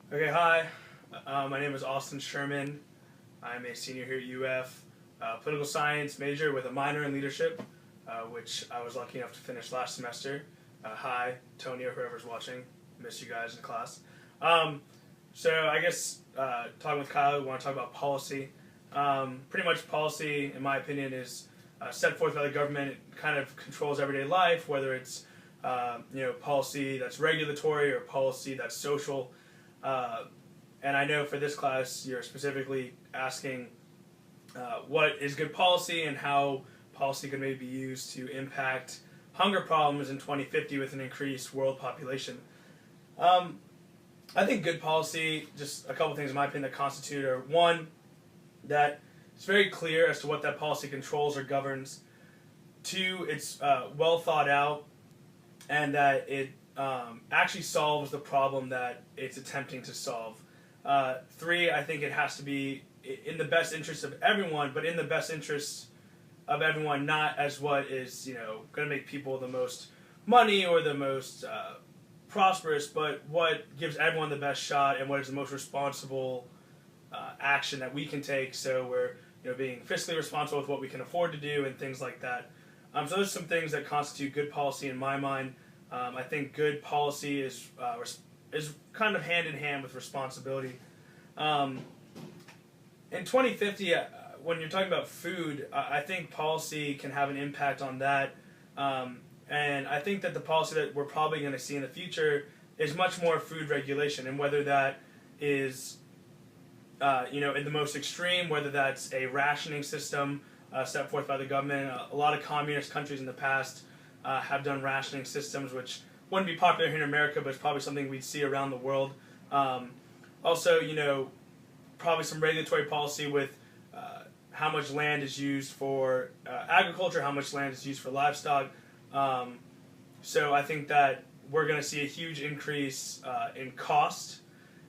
Okay, hi. My name is Austin Sherman. I'm a senior here at UF, political science major with a minor in leadership, which I was lucky enough to finish last semester. Hi, Tony or whoever's watching. Miss you guys in class. Um, so I guess talking with Kyle, we want to talk about policy. Pretty much policy, in my opinion, is set forth by the government. It kind of controls everyday life, whether it's policy that's regulatory or policy that's social. Uh, and I know for this class, you're specifically asking what is good policy and how policy could maybe be used to impact hunger problems in 2050 with an increased world population. Um, I think good policy, just a couple things in my opinion that constitute are one, that it's very clear as to what that policy controls or governs. Two, it's well thought out and that it actually solves the problem that it's attempting to solve. Three, I think it has to be in the best interest of everyone, but in the best interest of everyone, not as what is going to make people the most money or the most prosperous, but what gives everyone the best shot and what is the most responsible action that we can take. So we're being fiscally responsible with what we can afford to do and things like that. So those are some things that constitute good policy in my mind. I think good policy is kind of hand in hand with responsibility. In 2050, when you're talking about food, I think policy can have an impact on that. And I think that the policy that we're probably going to see in the future is much more food regulation, and whether that is in the most extreme, whether that's a rationing system set forth by the government. A lot of communist countries in the past have done rationing systems, which wouldn't be popular here in America, but it's probably something we'd see around the world. Also, probably some regulatory policy with how much land is used for agriculture, how much land is used for livestock. So I think that we're going to see a huge increase in cost,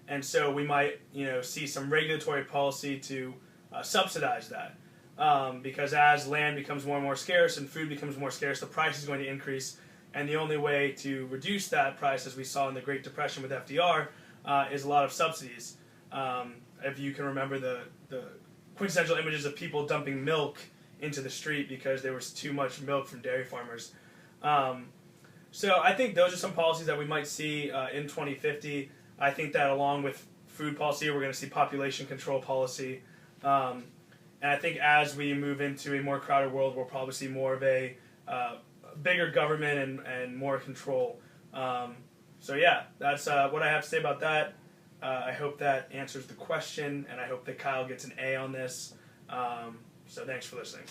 and so we might see some regulatory policy to subsidize that. Because as land becomes more and more scarce and food becomes more scarce, the price is going to increase. And the only way to reduce that price, as we saw in the Great Depression with FDR, is a lot of subsidies. If you can remember the quintessential images of people dumping milk into the street because there was too much milk from dairy farmers. So I think those are some policies that we might see in 2050. I think that along with food policy, we're going to see population control policy. And I think as we move into a more crowded world, we'll probably see more of a bigger government and more control. So yeah, that's what I have to say about that. I hope that answers the question, and I hope that Kyle gets an A on this. So thanks for listening.